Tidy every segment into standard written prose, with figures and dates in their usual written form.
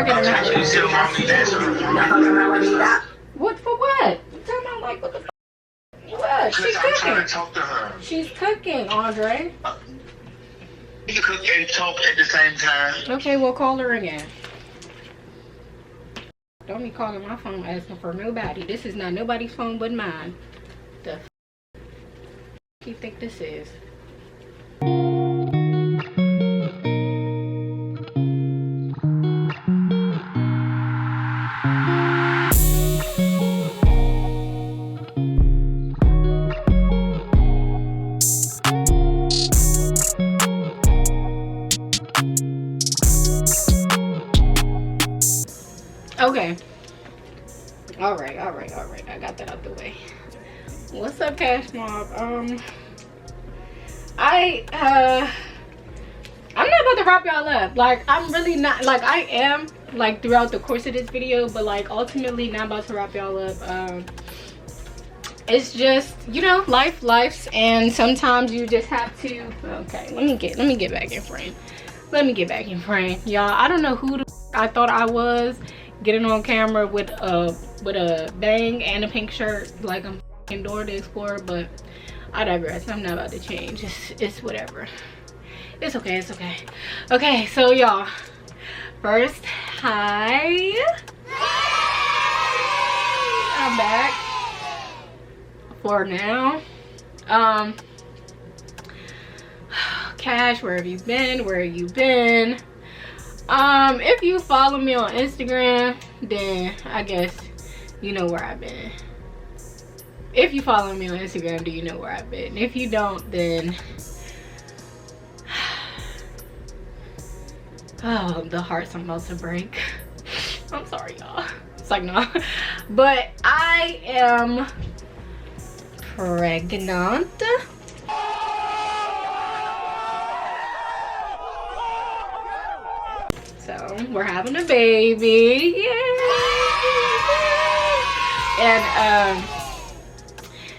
start getting mad. What for what? You talking about like what the fuck? What? She's I'm trying cooking. to talk to her. She's cooking, Andre. You can cook and talk at the same time. Okay, we'll call her again. Don't be calling my phone asking for nobody. This is not nobody's phone but mine. The f you think this is? Okay. All right. I got that out the way. What's up, Cash Mob? I'm not about to wrap y'all up. Like, I'm really not. Like, I am, like, throughout the course of this video, but like ultimately not about to wrap y'all up. It's just, you know, life's, and sometimes you just have to. Okay, let me get back in frame. Y'all, I don't know who the I thought I was getting on camera with a bang and a pink shirt like I'm f***ing Dora the Explorer, but I digress. I'm not about to change. It's whatever. It's okay. Okay, so y'all, first, hi. I'm back for now. Cash, where have you been? If you follow me on Instagram, then I guess you know where I've been. If you follow me on Instagram, do you know where I've been? If you don't, then oh, the heart's about to break. I'm sorry, y'all. It's like, no. But I am pregnant. So we're having a baby. Yay! And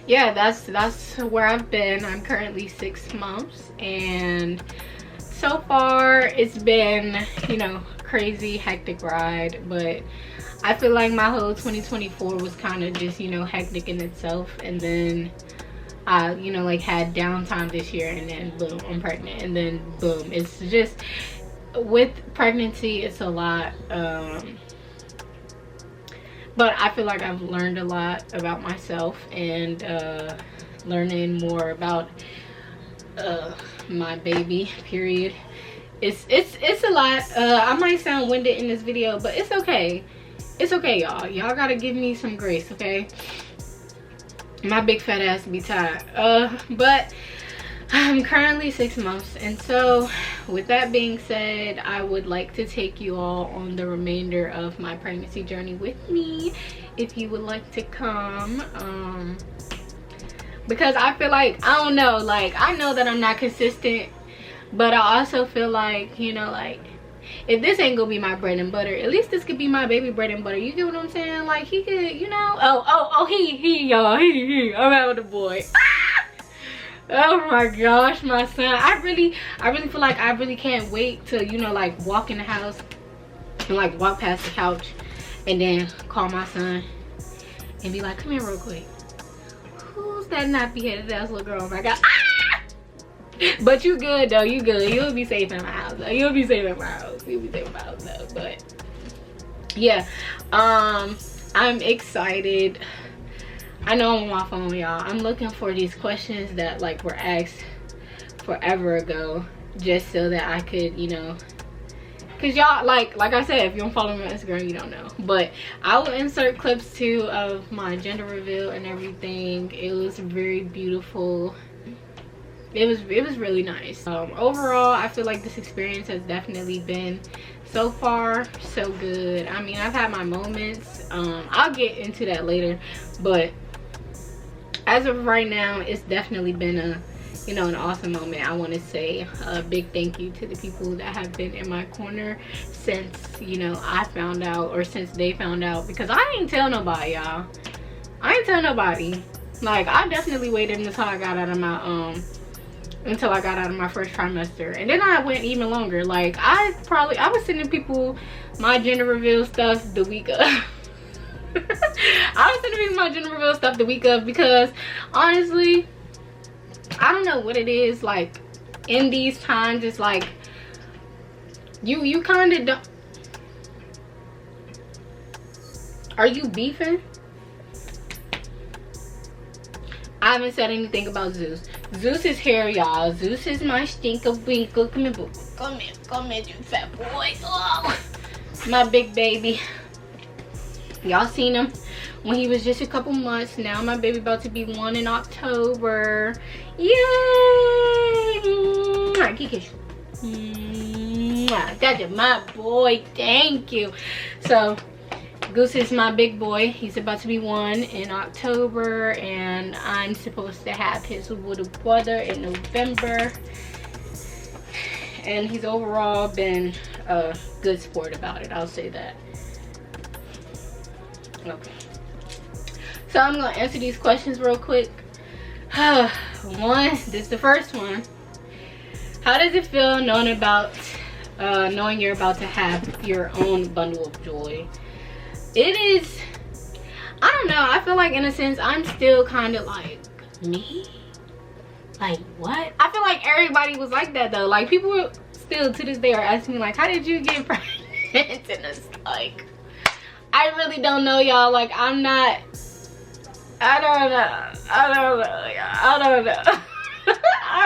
yeah, that's where I've been. I'm currently 6 months, and so far it's been, you know, crazy hectic ride, but I feel like my whole 2024 was kind of just, you know, hectic in itself, and then I, you know, like had downtime this year, and then boom, I'm pregnant, and then boom. It's just, with pregnancy, it's a lot, but I feel like I've learned a lot about myself, and learning more about my baby, period. It's a lot. I might sound winded in this video, but it's okay. It's okay, y'all gotta give me some grace, okay? My big fat ass be tired. But I'm currently 6 months, and so with that being said, I would like to take you all on the remainder of my pregnancy journey with me, if you would like to come. Because I feel like, I don't know, like, I know that I'm not consistent, but I also feel like, you know, like, if this ain't gonna be my bread and butter, at least this could be my baby bread and butter. You get what I'm saying? Like, he could, you know, y'all, I'm out with the boy. Oh my gosh, my son. I really feel like I really can't wait to, you know, like, walk in the house and like walk past the couch and then call my son and be like, come here real quick. Who's that nappy headed ass little girl? Oh my god. Ah! But you good though, you good. You'll be safe in my house though. You'll be safe in my house though. But yeah, I'm excited. I know I'm on my phone, y'all. I'm looking for these questions that like were asked forever ago, just so that I could, you know, because y'all, like I said, if you don't follow me on Instagram, you don't know. But I will insert clips too of my gender reveal and everything. It was very beautiful. It was really nice. Overall, I feel like this experience has definitely been, so far, so good. I mean, I've had my moments. I'll get into that later, but as of right now, it's definitely been a, you know, an awesome moment. I want to say a big thank you to the people that have been in my corner since, you know, I found out, or since they found out, because I ain't tell nobody, y'all. I ain't tell nobody. Like, I definitely waited until I got out of my until I got out of my first trimester. And then I went even longer. Like I was sending people my gender reveal stuff the week of. I was sending people my gender reveal stuff the week of, because honestly, I don't know what it is, like in these times, it's like you kind of don't. Are you beefing? I haven't said anything about Zeus. Zeus is here, y'all. Zeus is my stinker winkle. Come here, boo. Come here, you fat boy. Oh, my big baby. Y'all seen him when he was just a couple months. Now my baby about to be 1 in October. Yay! Alright, kiss you. That's my boy. Thank you. So Goose is my big boy. He's about to be 1 in October, and I'm supposed to have his little brother in November. And he's overall been a good sport about it, I'll say that. Okay, so I'm gonna answer these questions real quick. This is the first one. How does it feel knowing you're about to have your own bundle of joy? It is, I don't know, I feel like in a sense I'm still kind of like, me? Like what? I feel like everybody was like that though. Like people still to this day are asking me like, how did you get pregnant? And it's like, I really don't know, y'all. Like I don't know, I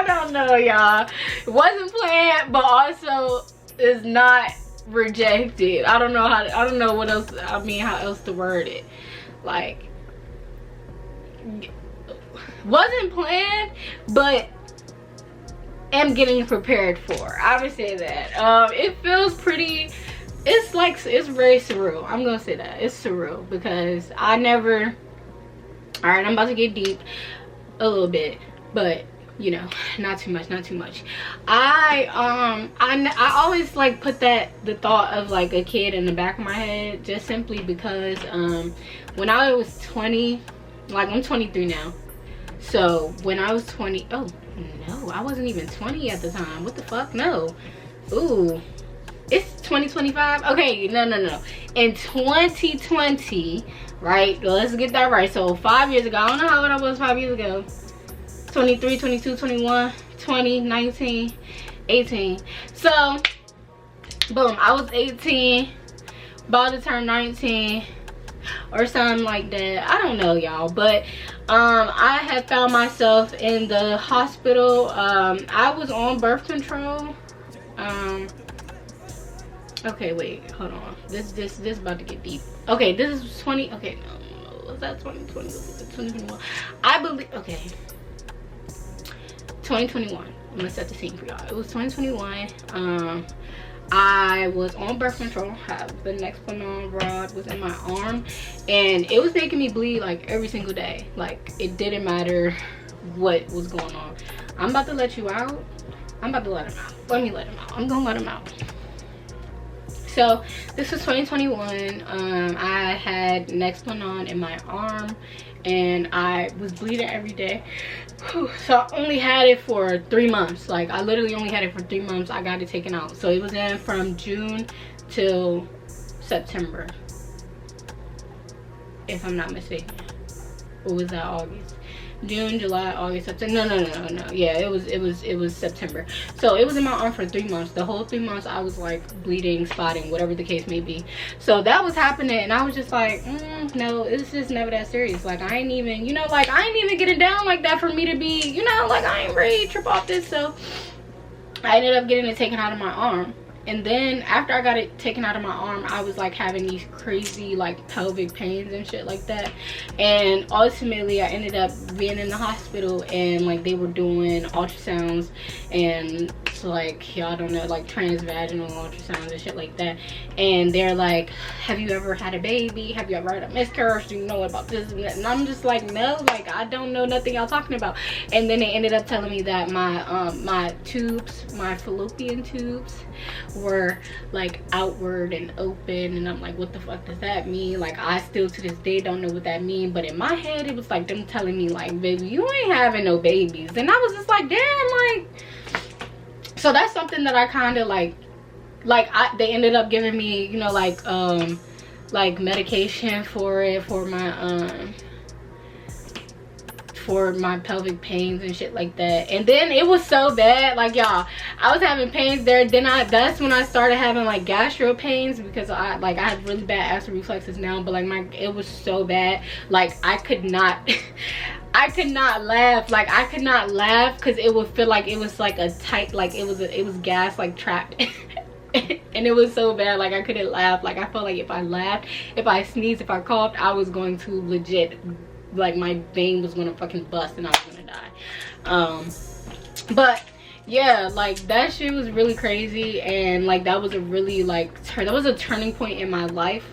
don't know, y'all. It wasn't planned, but also is not rejected. I don't know what else, how else to word it. Like, wasn't planned, but am getting prepared for. I would say that. It feels pretty, it's very surreal. I'm gonna say that. It's surreal because I never, all right, I'm about to get deep a little bit, but you know, not too much. I always like put the thought of like a kid in the back of my head, just simply because when I was 20, like I'm 23 now, so when I was 20, oh no, I wasn't even 20 at the time. What the fuck? No. Ooh, it's 2025. Okay, no, in 2020, right, let's get that right. So 5 years ago, I don't know how old I was 5 years ago. 23, 22, 21, 20, 19, 18. So boom, I was 18, about to turn 19 or something like that. I don't know, y'all, but I had found myself in the hospital. I was on birth control. Okay, wait, hold on, this about to get deep. Okay, this is 20, okay, no, was that 2020? Was it 2021? I believe, okay, 2021. I'm gonna set the scene for y'all. It was 2021. I was on birth control. The Nexplanon rod was in my arm, and it was making me bleed like every single day. Like it didn't matter what was going on. I'm about to let you out. I'm about to let him out. Let me let him out. I'm gonna let him out. So this was 2021. I had Nexplanon in my arm, and I was bleeding every day. So I only had it for 3 months. Like I literally only had it for 3 months. I got it taken out. So it was in from June till September, if I'm not mistaken. Or was that August? June, July, August, September. No. Yeah, it was September. So it was in my arm for 3 months. The whole 3 months I was like bleeding, spotting, whatever the case may be. So that was happening, and I was just like, no, it's just never that serious. Like I ain't even, you know, like I ain't even getting down like that for me to be, you know, like I ain't ready to trip off this. So I ended up getting it taken out of my arm. And then after I got it taken out of my arm, I was like having these crazy like pelvic pains and shit like that. And ultimately I ended up being in the hospital, and like they were doing ultrasounds and So like, y'all don't know, like transvaginal ultrasounds and shit like that. And they're like, have you ever had a baby? Have you ever had a miscarriage? Do you know about this and that? And I'm just like, no, like I don't know nothing y'all talking about. And then they ended up telling me that my tubes, my fallopian tubes were like outward and open. And I'm like, what the fuck does that mean? Like I still to this day don't know what that means. But in my head it was like them telling me like, baby, you ain't having no babies. And I was just like, damn, like, so that's something that I kind of like they ended up giving me, you know, like medication for it, for my pelvic pains and shit like that. And then it was so bad, like y'all, I was having pains there. Then that's when I started having like gastro pains, because I have really bad acid reflexes now. But like it was so bad, like I could not I could not laugh. Like I could not laugh because it would feel like it was like a tight, like it was gas like trapped. And it was so bad, like I couldn't laugh. Like I felt like if I laughed, if I sneezed, if I coughed, I was going to legit, like my vein was gonna fucking bust and I was gonna die. But yeah, like that shit was really crazy. And like that was a really like that was a turning point in my life.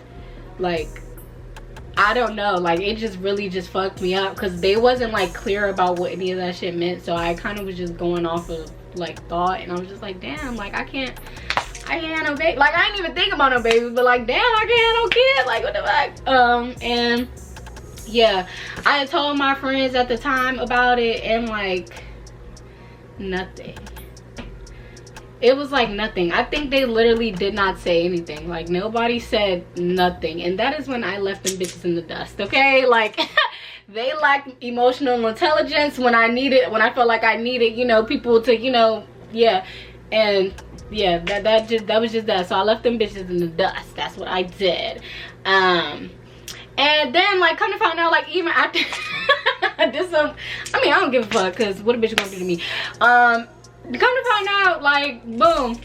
Like I don't know, like it just really just fucked me up because they wasn't like clear about what any of that shit meant. So I kind of was just going off of like thought, and I was just like, damn, like I can't have no baby. Like I didn't even think about no baby, but like damn, I can't have no kid. Like what the fuck? And yeah, I had told my friends at the time about it, and like nothing. It was like nothing. I think they literally did not say anything. Like nobody said nothing. And that is when I left them bitches in the dust, okay? Like they lacked emotional intelligence when I felt like I needed, you know, people to, you know, yeah. And yeah, that was just that. So I left them bitches in the dust. That's what I did. And then like come to find out, like even after I did some, I mean I don't give a fuck, because what a bitch gonna do to me. Come to find out, like boom,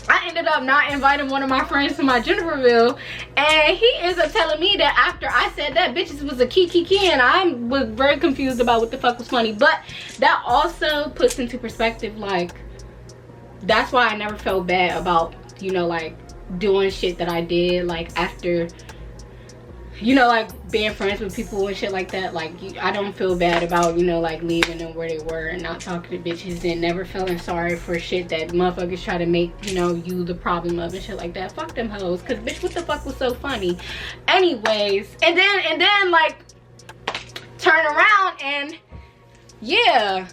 I ended up not inviting one of my friends to my gender reveal, and he ends up telling me that after I said that bitches was a kiki, and I was very confused about what the fuck was funny. But that also puts into perspective, like that's why I never felt bad about, you know, like doing shit that I did, like after, you know, like being friends with people and shit like that. Like I don't feel bad about, you know, like leaving them where they were and not talking to bitches, and never feeling sorry for shit that motherfuckers try to make, you know, you the problem of and shit like that. Fuck them hoes, because bitch, what the fuck was so funny? Anyways, and then like turn around and yeah,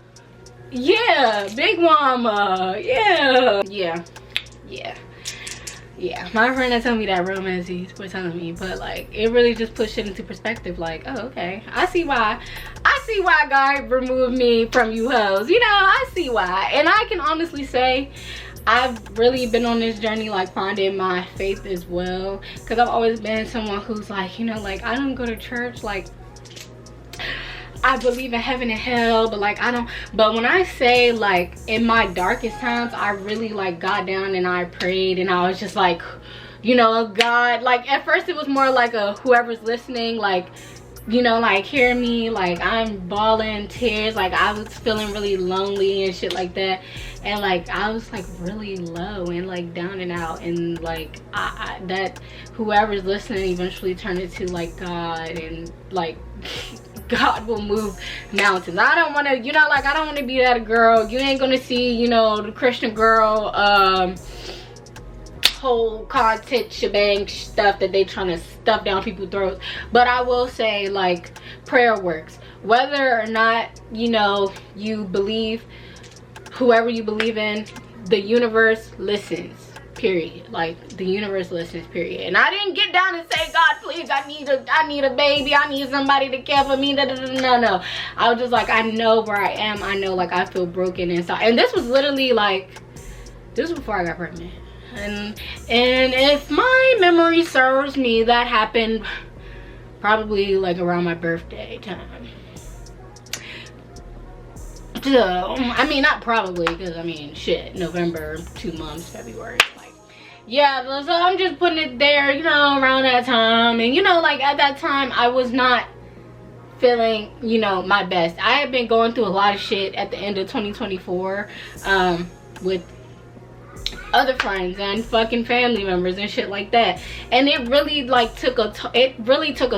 big mama, yeah, my friend that told me that romances were telling me, but like it really just put shit into perspective. Like, oh, okay, I see why God removed me from you hoes, you know, I see why. And I can honestly say I've really been on this journey, like finding my faith as well, because I've always been someone who's like, you know, like I don't go to church, like I believe in heaven and hell, but like I don't. But when I say like in my darkest times, I really like got down and I prayed, and I was just like, you know, God, like at first it was more like a whoever's listening, like, you know, like hear me, like I'm bawling tears, like I was feeling really lonely and shit like that. And like I was like really low and like down and out, and like that whoever's listening eventually turned into like God, and like God will move mountains. I don't want to, you know, like I don't want to be that girl. You ain't gonna see, you know, the Christian girl whole content shebang stuff that they trying to stuff down people's throats. But I will say, like, prayer works. Whether or not, you know, you believe, whoever you believe in, the universe listens, period. Like the universe listens, period. And I didn't get down and say, God, please, I need a baby, I need somebody to care for me. No, I was just like, I know where I am. I know, like, I feel broken inside. And this was literally like, this was before I got pregnant. And if my memory serves me, that happened probably like around my birthday time. So I mean, not probably, because I mean shit, November, 2 months, February, like, yeah. So I'm just putting it there, you know, around that time. And you know, like at that time I was not feeling, you know, my best. I had been going through a lot of shit at the end of 2024. with other friends and fucking family members and shit like that. And it really like took a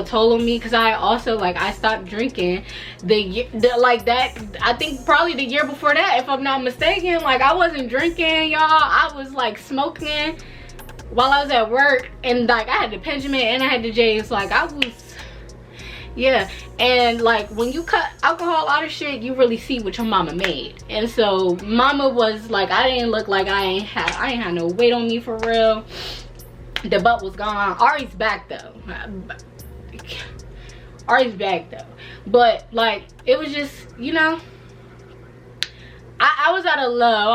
toll on me, because I also like I stopped drinking like that, I think probably the year before that, if I'm not mistaken. Like I wasn't drinking, y'all. I was like smoking while I was at work, and like I had the Benjamin and I had the J's. Like I was, yeah. And like when you cut alcohol out of shit, you really see what your mama made. And so mama was like, I didn't look like I ain't had no weight on me for real. The butt was gone. Ari's back though. Ari's back though. But like it was just, you know, I was at a low.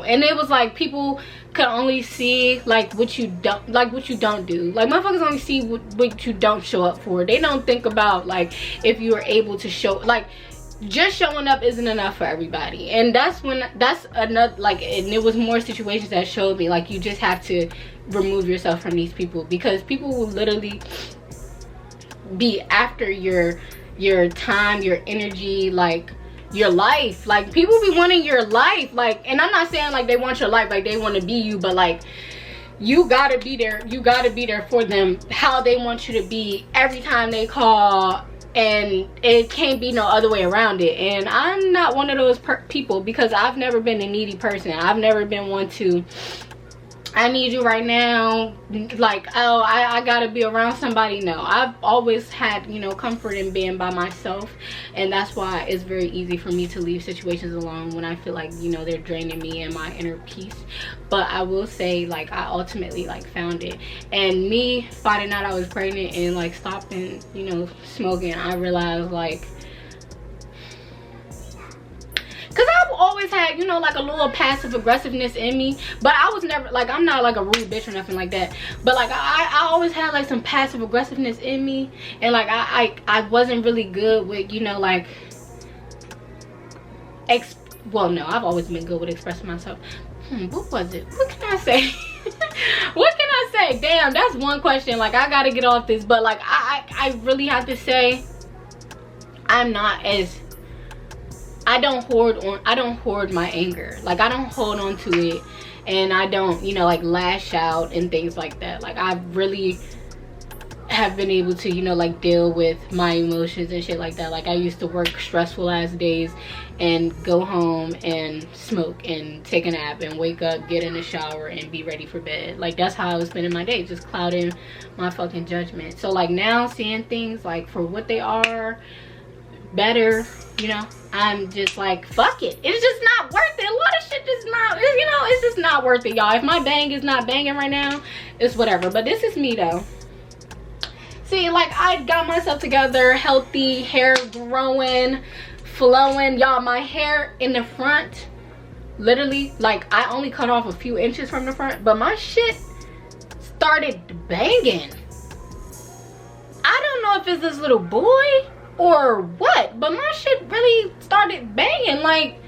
And it was like people could only see like what you don't do. Like motherfuckers only see what you don't show up for. They don't think about like if you are able to show, like just showing up isn't enough for everybody. And that's another, like, and it was more situations that showed me like you just have to remove yourself from these people, because people will literally be after your time, your energy, like your life. Like people be wanting your life, like, and I'm not saying like they want your life, like they want to be you, but like you gotta be there for them how they want you to be every time they call, and it can't be no other way around it. And I'm not one of those people, because I've never been a needy person. I've never been one to, I need you right now, like, oh, I gotta be around somebody. No, I've always had, you know, comfort in being by myself, and that's why it's very easy for me to leave situations alone when I feel like, you know, they're draining me and my inner peace. But I will say, like, I ultimately like found it, and me finding out I was pregnant and like stopping, you know, smoking, I realized like, because I've always had, you know, like a little passive aggressiveness in me, but I was never, like, I'm not like a rude bitch or nothing like that, but like I always had like some passive aggressiveness in me, and like I wasn't really good with, you know, like well, no, I've always been good with expressing myself. What was it? What can I say? What can I say? Damn, that's one question. Like I gotta get off this, but like I really have to say, I'm not as, I don't hoard my anger. Like I don't hold on to it, and I don't, you know, like lash out and things like that. Like I really have been able to, you know, like deal with my emotions and shit like that. Like I used to work stressful ass days and go home and smoke and take a nap and wake up, get in the shower and be ready for bed. Like that's how I was spending my day, just clouding my fucking judgment. So like now seeing things like for what they are, better, you know, I'm just like, fuck it, it's just not worth it. A lot of shit just not, you know, it's just not worth it, y'all. If my bang is not banging right now, it's whatever. But this is me though. See, like I got myself together, healthy, hair growing, flowing, y'all. My hair in the front, literally, like I only cut off a few inches from the front, but my shit started banging. I don't know if it's this little boy or what, but my shit really started banging. Like,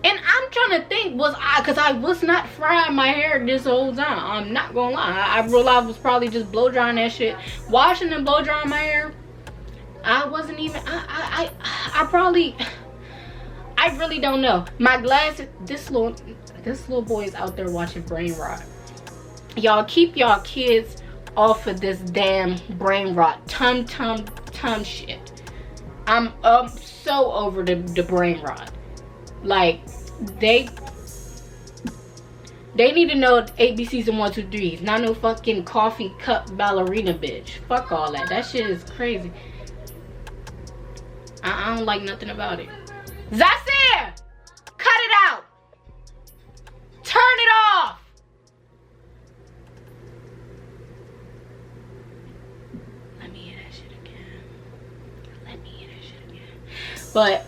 and I'm trying to think, was I, because I was not frying my hair this whole time, I'm not gonna lie. I realized I was probably just blow drying that shit, washing and blow drying my hair. I wasn't even, I really don't know. My glasses, this little boy is out there watching brain rot. Y'all keep y'all kids off of this damn brain rot tum shit. I'm so over the brain rot. Like they need to know ABCs and 1, 2, 3s, not no fucking coffee cup ballerina bitch. Fuck all that. That shit is crazy. I don't like nothing about it. Zasir, cut it out. Turn it off. Let me hear that shit again. But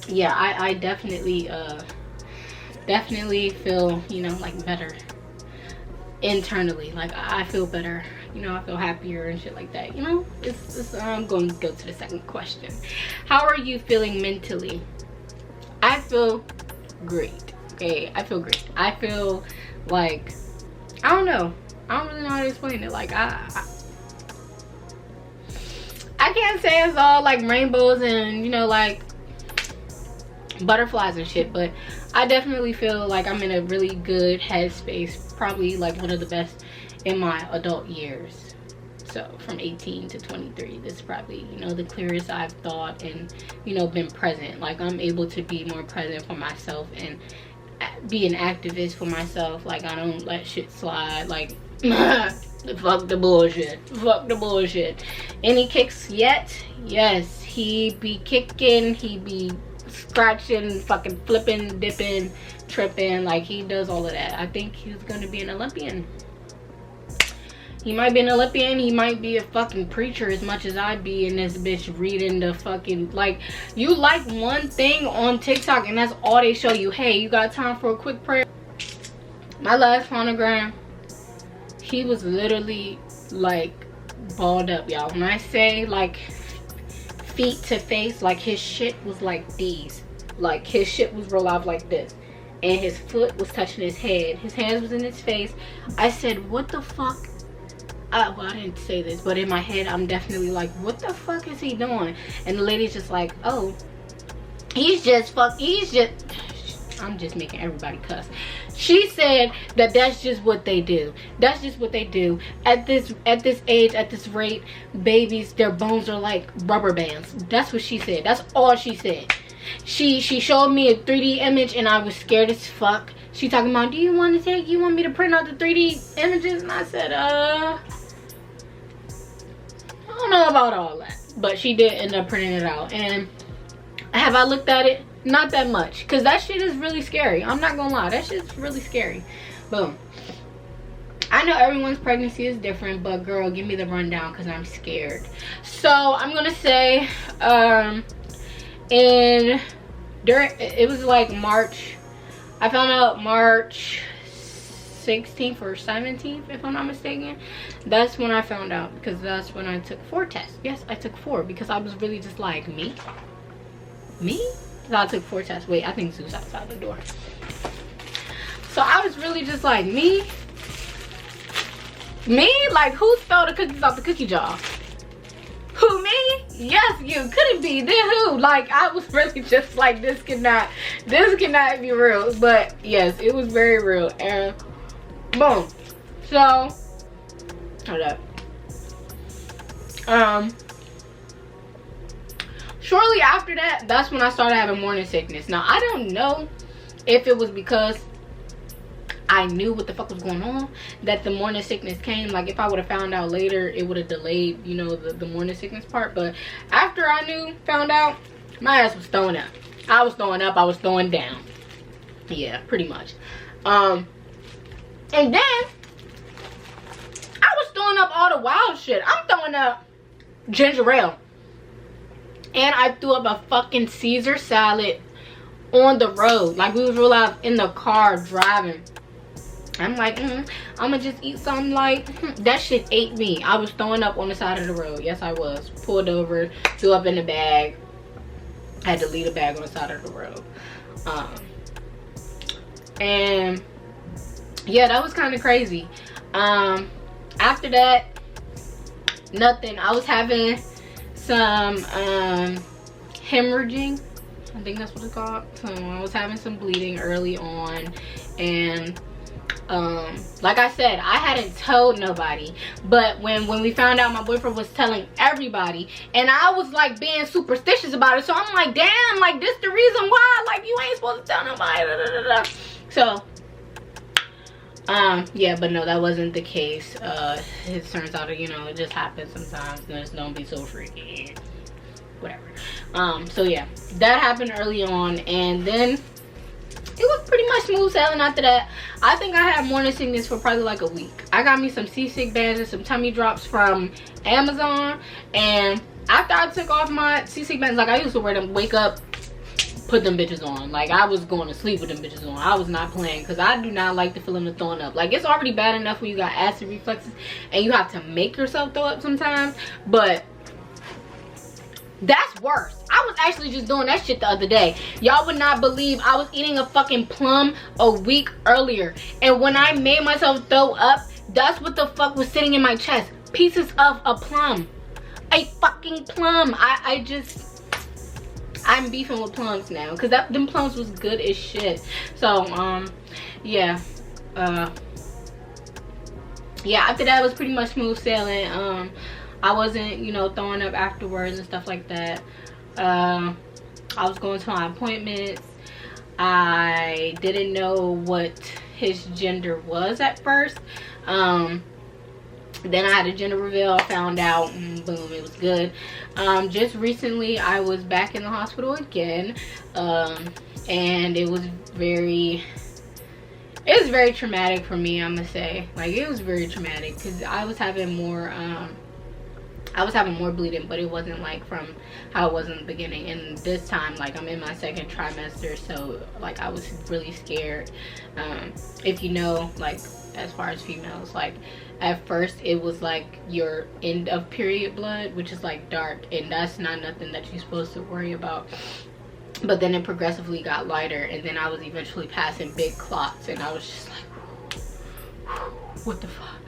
yeah, I definitely feel, you know, like better internally. Like I feel better, you know, I feel happier and shit like that, you know. I'm going to go to the second question. How are you feeling mentally? I feel great. Okay, I feel great. I feel like, I don't know, I don't really know how to explain it. Like I can't say it's all like rainbows and, you know, like butterflies and shit. But I definitely feel like I'm in a really good headspace, probably like one of the best in my adult years. So from 18 to 23, this is probably, you know, the clearest I've thought and, you know, been present. Like, I'm able to be more present for myself and be an activist for myself. Like, I don't let shit slide. Like, fuck the bullshit, fuck the bullshit. Any kicks yet? Yes, he be kicking, he be scratching, fucking flipping, dipping, tripping. Like, he does all of that. I think he's gonna be an Olympian. He might be an Olympian, he might be a fucking preacher as much as I be in this bitch reading the fucking, like, you like one thing on TikTok and that's all they show you. Hey, you got time for a quick prayer? My last phonogram, he was literally like balled up, y'all. When I say like feet to face, like his shit was like these. Like his shit was rolled off like this. And his foot was touching his head. His hands was in his face. I said, what the fuck? Well, I didn't say this, but in my head, I'm definitely like, what the fuck is he doing? And the lady's just like, oh, I'm just making everybody cuss. She said that that's just what they do. That's just what they do. At this age, at this rate, babies, their bones are like rubber bands. That's what she said. That's all she said. She showed me a 3D image and I was scared as fuck. She talking about, do you want me to print out the 3D images? And I said, I don't know about all that. But she did end up printing it out. And have I looked at it? Not that much. Because that shit is really scary. I'm not gonna lie. That shit's really scary. Boom. I know everyone's pregnancy is different. But girl, give me the rundown because I'm scared. So I'm going to say, it was like March. I found out March 16th or 17th, if I'm not mistaken. That's when I found out, because that's when I took 4 tests. Yes, I took 4 because I was really just like, me? So I took 4 tests. Wait, I think Zeus outside the door. So I was really just like, me? Like, who stole the cookies off the cookie jar? Who, me? Yes, you. Could it be? Then who? Like, I was really just like, this cannot be real. But yes, it was very real. And boom. So hold up. Shortly after that, that's when I started having morning sickness. Now, I don't know if it was because I knew what the fuck was going on that the morning sickness came. Like, if I would have found out later, it would have delayed, you know, the morning sickness part. But after I found out, my ass was throwing up. I was throwing up, I was throwing down. Yeah, pretty much. And then I was throwing up all the wild shit. I'm throwing up ginger ale. And I threw up a fucking Caesar salad on the road. Like, we was real out in the car driving. I'm like, I'm gonna just eat something like, that shit ate me. I was throwing up on the side of the road. Yes, I was. Pulled over, threw up in the bag. Had to leave the bag on the side of the road. And yeah, that was kind of crazy. After that, nothing. I was having some hemorrhaging. I think that's what it's called. So I was having some bleeding early on, and like I said, I hadn't told nobody, but when we found out, my boyfriend was telling everybody, and I was like being superstitious about it. So I'm like, damn, like, this the reason why, like, you ain't supposed to tell nobody, da, da, da, da. So yeah, but no, that wasn't the case. It turns out, you know, it just happens sometimes. Just don't be so freaky, whatever. So yeah, that happened early on, and then it was pretty much smooth sailing after that. I think I had morning sickness for probably like a week. I got me some seasick bands and some tummy drops from Amazon, and after I took off my seasick bands, like, I used to wear them, wake up, put them bitches on. Like, I was going to sleep with them bitches on. I was not playing, because I do not like the feeling of throwing up. Like, it's already bad enough when you got acid reflexes and you have to make yourself throw up sometimes, but that's worse. I was actually just doing that shit the other day. Y'all would not believe I was eating a fucking plum a week earlier, and when I made myself throw up, that's what the fuck was sitting in my chest. Pieces of a plum. A fucking plum. I I'm beefing with plums now, because them plums was good as shit. So yeah, yeah, after that it was pretty much smooth sailing. I wasn't, you know, throwing up afterwards and stuff like that. I was going to my appointments. I didn't know what his gender was at first. Then I had a gender reveal. I found out, and boom, it was good. Just recently I was back in the hospital again, and it was very traumatic for me, I'm gonna say. Like, it was very traumatic because I was having more bleeding, but it wasn't like from how it was in the beginning. And this time, like, I'm in my second trimester, so like I was really scared. If you know, like, as far as females, like, at first it was like your end of period blood, which is like dark, and that's not nothing that you're supposed to worry about. But then it progressively got lighter, and then I was eventually passing big clots, and I was just like, what the fuck?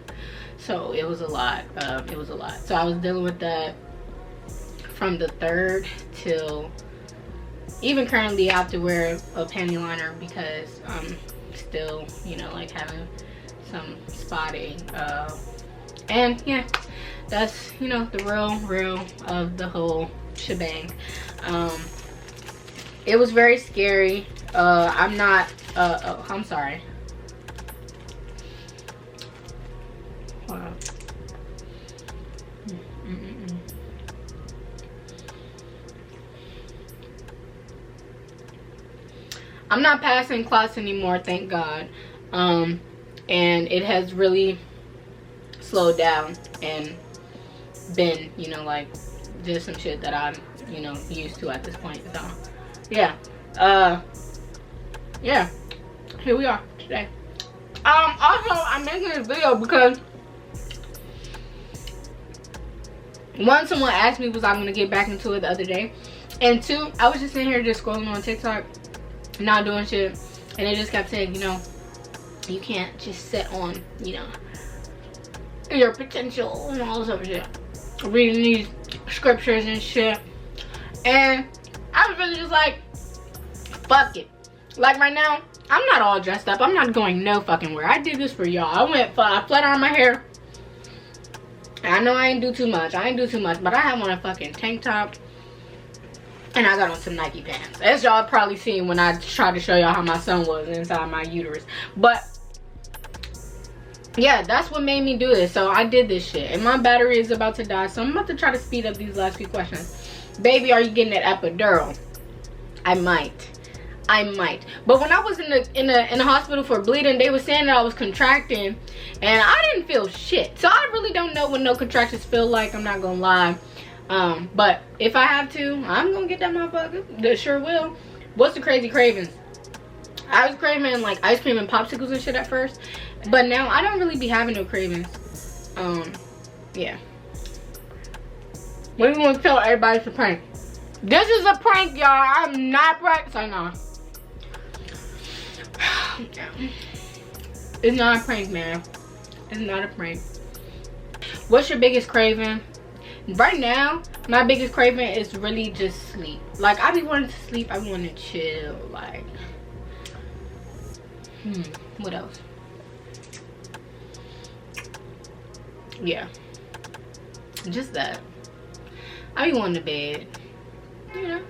So it was a lot. It was a lot. So I was dealing with that from the 3rd till even currently. I have to wear a panty liner because I'm still, you know, like, having some spotting. And yeah, that's, you know, the real of the whole shebang. It was very scary. I'm not I'm sorry. Wow. I'm not passing clots anymore, thank God. And it has really slowed down and been, you know, like, just some shit that I'm, you know, used to at this point. So yeah, yeah, here we are today. Also, I'm making this video because one, someone asked me was I gonna get back into it the other day, and two, I was just sitting here just scrolling on TikTok, not doing shit, and it just kept saying, you know, you can't just sit on, you know, your potential and all this other shit, reading these scriptures and shit. And I was really just like, fuck it. Like, right now, I'm not all dressed up. I'm not going no fucking where. I did this for y'all. I flat ironed my hair. And I know I ain't do too much. But I have on a fucking tank top. And I got on some Nike pants. As y'all probably seen when I tried to show y'all how my son was inside my uterus. But yeah, that's what made me do this. So I did this shit. And my battery is about to die. So I'm about to try to speed up these last few questions. Baby, are you getting that epidural? I might. But when I was in the hospital for bleeding, they were saying that I was contracting, and I didn't feel shit. So I really don't know what no contractions feel like. I'm not gonna lie. But if I have to, I'm gonna get that motherfucker. That sure will. What's the crazy cravings? I was craving like ice cream and popsicles and shit at first, but now I don't really be having no cravings. Yeah. What do you want to tell everybody it's a prank? This is a prank, y'all. I'm not prank. Sorry, no. It's not a prank, man. It's not a prank. What's your biggest craving? Right now, my biggest craving is really just sleep. Like, I be wanting to sleep. I be wanting to chill. Like, what else? Yeah. Just that. I be wanting to bed. You know,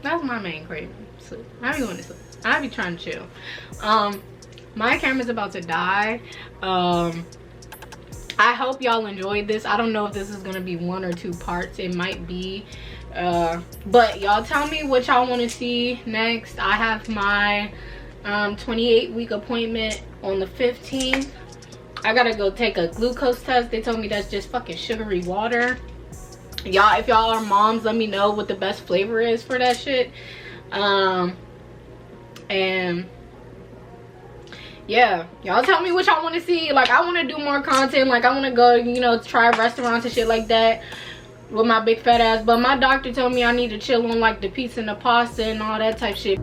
that's my main craving. Sleep. I be wanting to sleep. I be trying to chill. My camera's about to die. I hope y'all enjoyed this. I don't know if this is gonna be 1 or 2 parts. It might be. But y'all tell me what y'all want to see next. I have my 28-week appointment on the 15th. I gotta go take a glucose test. They told me that's just fucking sugary water. Y'all, if y'all are moms, let me know what the best flavor is for that shit. And yeah, y'all tell me what y'all want to see. Like, I want to do more content. Like, I want to go, you know, try restaurants and shit like that with my big fat ass. But my doctor told me I need to chill on like the pizza and the pasta and all that type shit.